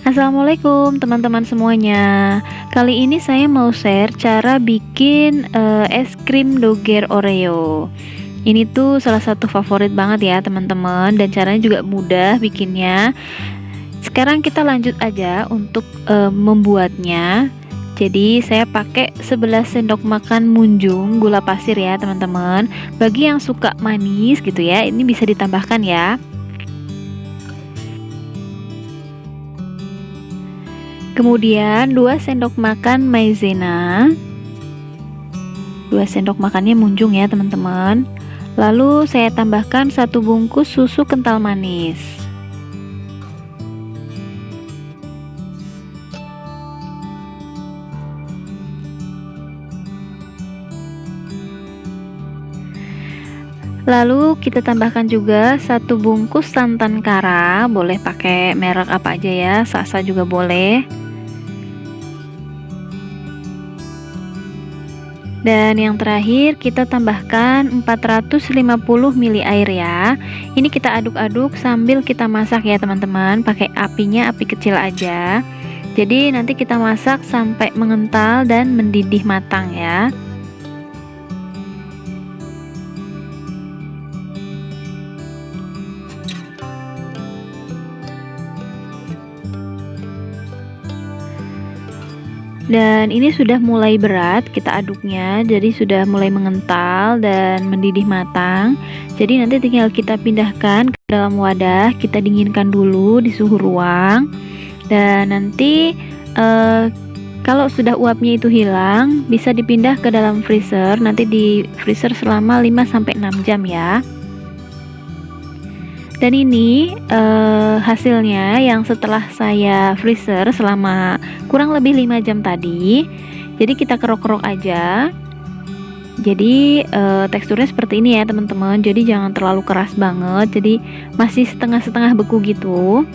Assalamualaikum teman-teman semuanya. Kali ini saya mau share cara bikin es krim doger Oreo. Ini tuh salah satu favorit banget ya teman-teman, dan caranya juga mudah bikinnya. Sekarang kita lanjut aja untuk membuatnya. Jadi saya pakai 11 sendok makan munjung gula pasir ya teman-teman. Bagi yang suka manis gitu ya, ini bisa ditambahkan ya. Kemudian 2 sendok makan maizena, 2 sendok makannya munjung ya teman-teman. Lalu saya tambahkan 1 bungkus susu kental manis. Lalu kita tambahkan juga 1 bungkus santan kara, boleh pakai merek apa aja ya, Sasa juga boleh. Dan yang terakhir kita tambahkan 450 ml air ya. Ini kita aduk-aduk sambil kita masak ya teman-teman, pakai apinya api kecil aja. Jadi nanti kita masak sampai mengental dan mendidih matang ya. Dan ini sudah mulai berat kita aduknya, jadi sudah mulai mengental dan mendidih matang. Jadi nanti tinggal kita pindahkan ke dalam wadah, kita dinginkan dulu di suhu ruang. Dan nanti kalau sudah uapnya itu hilang, bisa dipindah ke dalam freezer. Nanti di freezer selama 5-6 jam ya. Dan ini hasilnya yang setelah saya freezer selama kurang lebih 5 jam tadi. Jadi kita kerok-kerok aja. Jadi teksturnya seperti ini ya teman-teman. Jadi jangan terlalu keras banget. Jadi masih setengah-setengah beku gitu.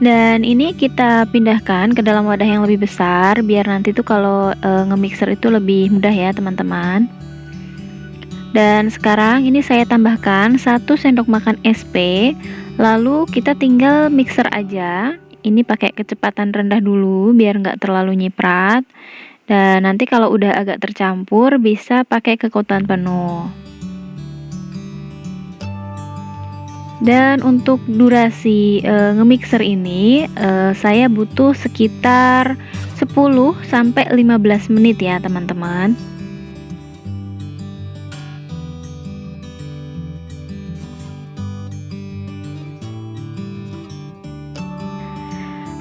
Dan ini kita pindahkan ke dalam wadah yang lebih besar biar nanti tuh kalau nge-mixer itu lebih mudah ya teman-teman. Dan sekarang ini saya tambahkan 1 sendok makan SP. Lalu kita tinggal mixer aja. Ini pakai kecepatan rendah dulu biar nggak terlalu nyiprat. Dan nanti kalau udah agak tercampur bisa pakai kekuatan penuh. Dan untuk durasi nge-mixer ini saya butuh sekitar 10-15 menit ya teman-teman.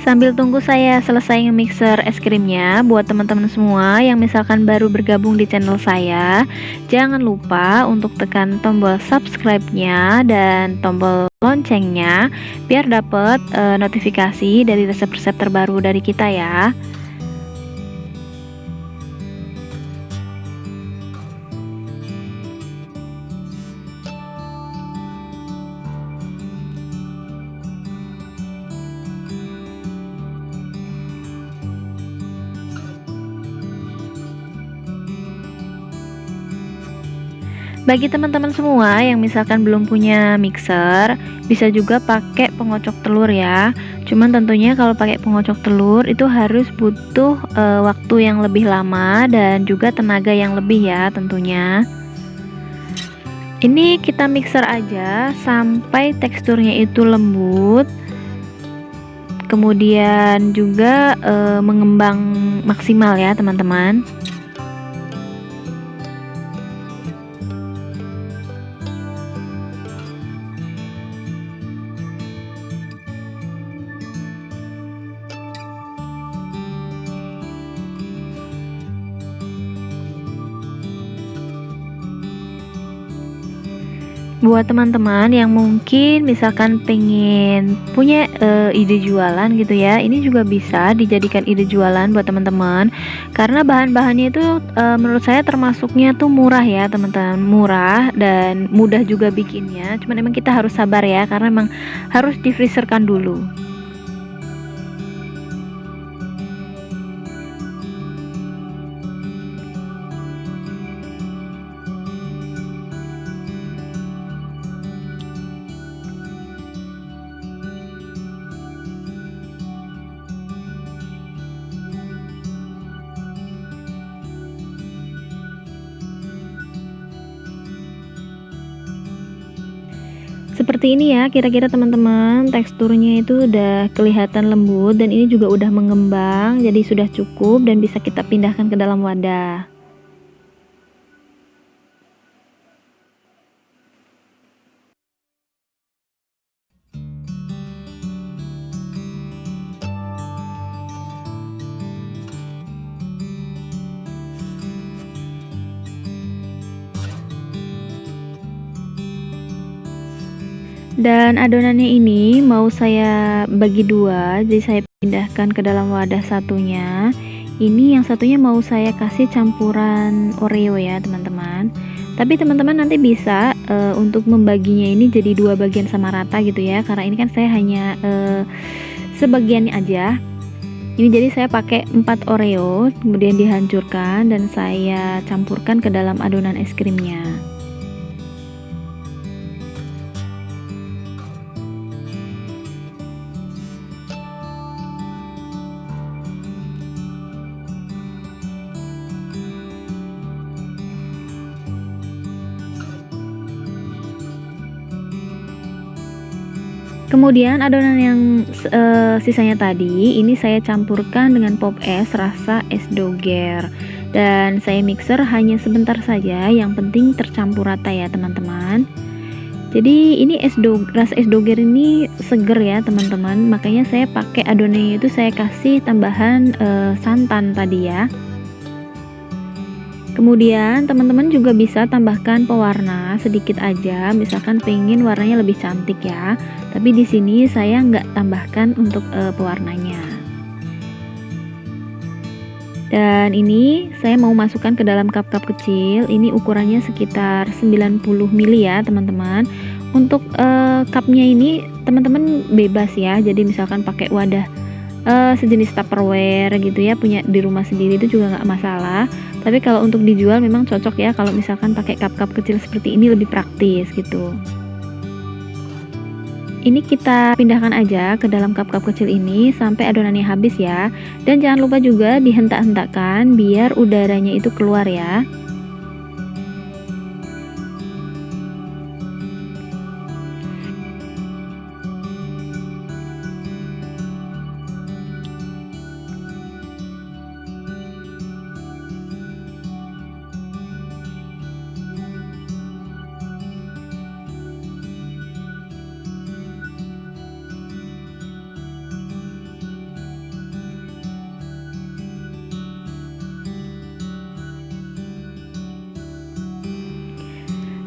Sambil tunggu saya selesai nge-mixer es krimnya, buat teman-teman semua yang misalkan baru bergabung di channel saya, jangan lupa untuk tekan tombol subscribe-nya dan tombol loncengnya biar dapat notifikasi dari resep-resep terbaru dari kita ya. Bagi teman-teman semua yang misalkan belum punya mixer, bisa juga pakai pengocok telur ya. Cuman tentunya kalau pakai pengocok telur itu harus butuh waktu yang lebih lama dan juga tenaga yang lebih ya tentunya. Ini kita mixer aja sampai teksturnya itu lembut. Kemudian juga mengembang maksimal ya teman-teman. Buat teman-teman yang mungkin misalkan pengen punya ide jualan gitu ya, ini juga bisa dijadikan ide jualan buat teman-teman, karena bahan-bahannya itu menurut saya termasuknya tuh murah ya teman-teman, murah dan mudah juga bikinnya. Cuman emang kita harus sabar ya, karena emang harus di freezerkan dulu. seperti ini ya kira-kira teman-teman, teksturnya itu udah kelihatan lembut dan ini juga udah mengembang, jadi sudah cukup dan bisa kita pindahkan ke dalam wadah. Dan adonannya ini mau saya bagi dua, jadi saya pindahkan ke dalam wadah satunya. Ini yang satunya mau saya kasih campuran Oreo ya teman-teman. Tapi teman-teman nanti bisa untuk membaginya ini jadi dua bagian sama rata gitu ya, karena ini kan saya hanya sebagiannya aja. Ini jadi saya pakai 4 Oreo, kemudian dihancurkan dan saya campurkan ke dalam adonan es krimnya. Kemudian adonan yang sisanya tadi ini saya campurkan dengan pop es rasa es doger dan saya mixer hanya sebentar saja, yang penting tercampur rata ya teman-teman. Jadi ini rasa es doger ini seger ya teman-teman, makanya saya pakai adonannya itu saya kasih tambahan santan tadi ya. Kemudian teman-teman juga bisa tambahkan pewarna sedikit aja, misalkan pengen warnanya lebih cantik ya. Tapi di sini saya nggak tambahkan untuk pewarnanya. Dan ini saya mau masukkan ke dalam cup-cup kecil. Ini ukurannya sekitar 90 ml ya teman-teman. Untuk cupnya ini teman-teman bebas ya. Jadi misalkan pakai wadah sejenis Tupperware gitu ya, punya di rumah sendiri itu juga nggak masalah. Tapi kalau untuk dijual memang cocok ya kalau misalkan pakai cup-cup kecil seperti ini, lebih praktis gitu. Ini kita pindahkan aja ke dalam cup-cup kecil ini sampai adonannya habis ya. Dan jangan lupa juga dihentak-hentakkan biar udaranya itu keluar ya.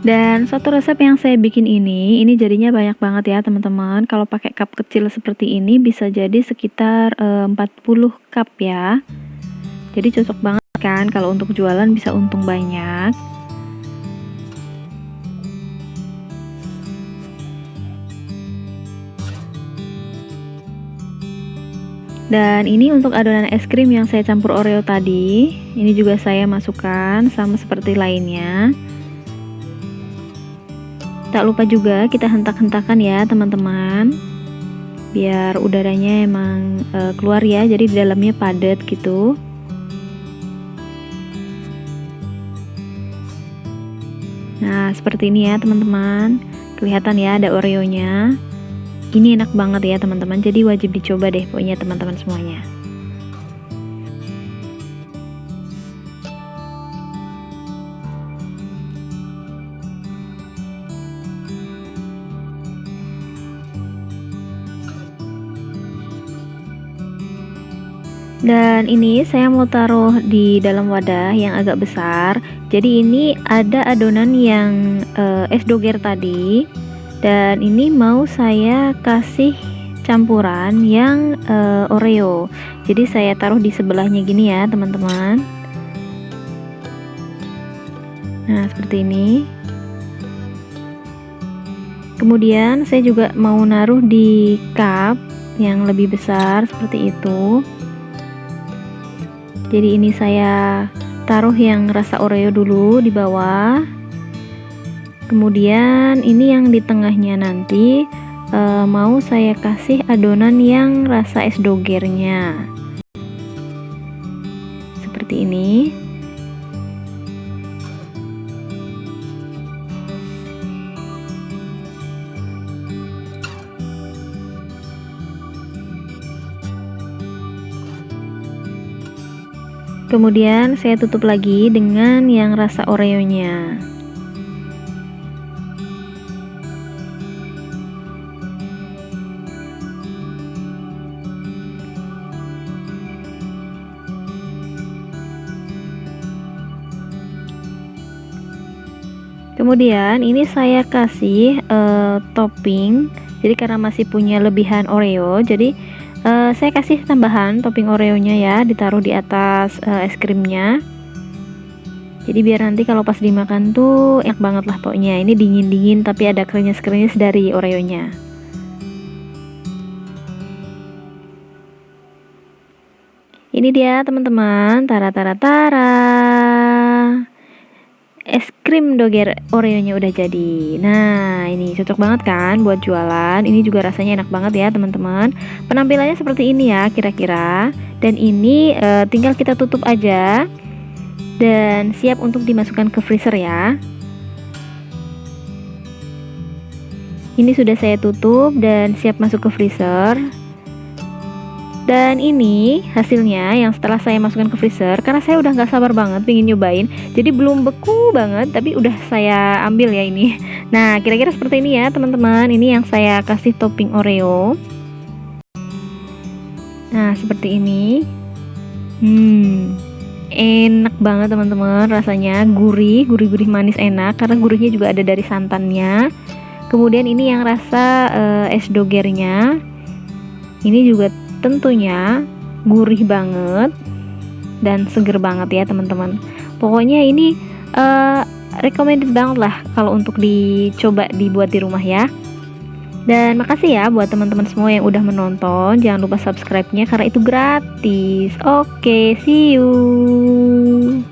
Dan satu resep yang saya bikin ini jadinya banyak banget ya teman-teman. Kalau pakai cup kecil seperti ini bisa jadi sekitar 40 cup ya. Jadi cocok banget kan kalau untuk jualan, bisa untung banyak. Dan ini untuk adonan es krim yang saya campur Oreo tadi. Ini juga saya masukkan sama seperti lainnya. Tak lupa juga kita hentak-hentakan ya teman-teman, biar udaranya emang keluar ya, jadi di dalamnya padat gitu. Nah seperti ini ya teman-teman, kelihatan ya ada Oreonya. Ini enak banget ya teman-teman, jadi wajib dicoba deh pokoknya teman-teman semuanya. Dan ini saya mau taruh di dalam wadah yang agak besar. Jadi ini ada adonan yang es doger tadi, dan ini mau saya kasih campuran yang Oreo. Jadi saya taruh di sebelahnya gini ya teman-teman. Nah seperti ini. Kemudian saya juga mau naruh di cup yang lebih besar seperti itu. Jadi ini saya taruh yang rasa Oreo dulu di bawah. Kemudian ini yang di tengahnya nanti mau saya kasih adonan yang rasa es dogernya. Seperti ini. Kemudian saya tutup lagi dengan yang rasa Oreo-nya. Kemudian ini saya kasih topping. Jadi karena masih punya lebihan Oreo, jadi saya kasih tambahan topping Oreo-nya ya, ditaruh di atas es krimnya. Jadi biar nanti kalau pas dimakan tuh enak banget lah pokoknya. Ini dingin-dingin tapi ada krenyes-krenyes dari Oreo-nya. Ini dia teman-teman, tara. Es krim doger Oreo-nya udah jadi. Nah, ini cocok banget kan buat jualan. Ini juga rasanya enak banget ya, teman-teman. Penampilannya seperti ini ya, kira-kira. Dan ini tinggal kita tutup aja dan siap untuk dimasukkan ke freezer ya. Ini sudah saya tutup dan siap masuk ke freezer. Dan ini hasilnya yang setelah saya masukkan ke freezer, karena saya udah gak sabar banget pengen nyobain. Jadi belum beku banget, tapi udah saya ambil ya ini. Nah, kira-kira seperti ini ya teman-teman. Ini yang saya kasih topping Oreo. Nah, seperti ini. Enak banget teman-teman, rasanya gurih manis enak. Karena gurihnya juga ada dari santannya. Kemudian ini yang rasa es dogernya. Ini juga tentunya gurih banget dan seger banget ya teman-teman. Pokoknya ini recommended banget lah kalau untuk dicoba dibuat di rumah ya. Dan makasih ya buat teman-teman semua yang udah menonton. Jangan lupa subscribe-nya karena itu gratis. Oke, see you.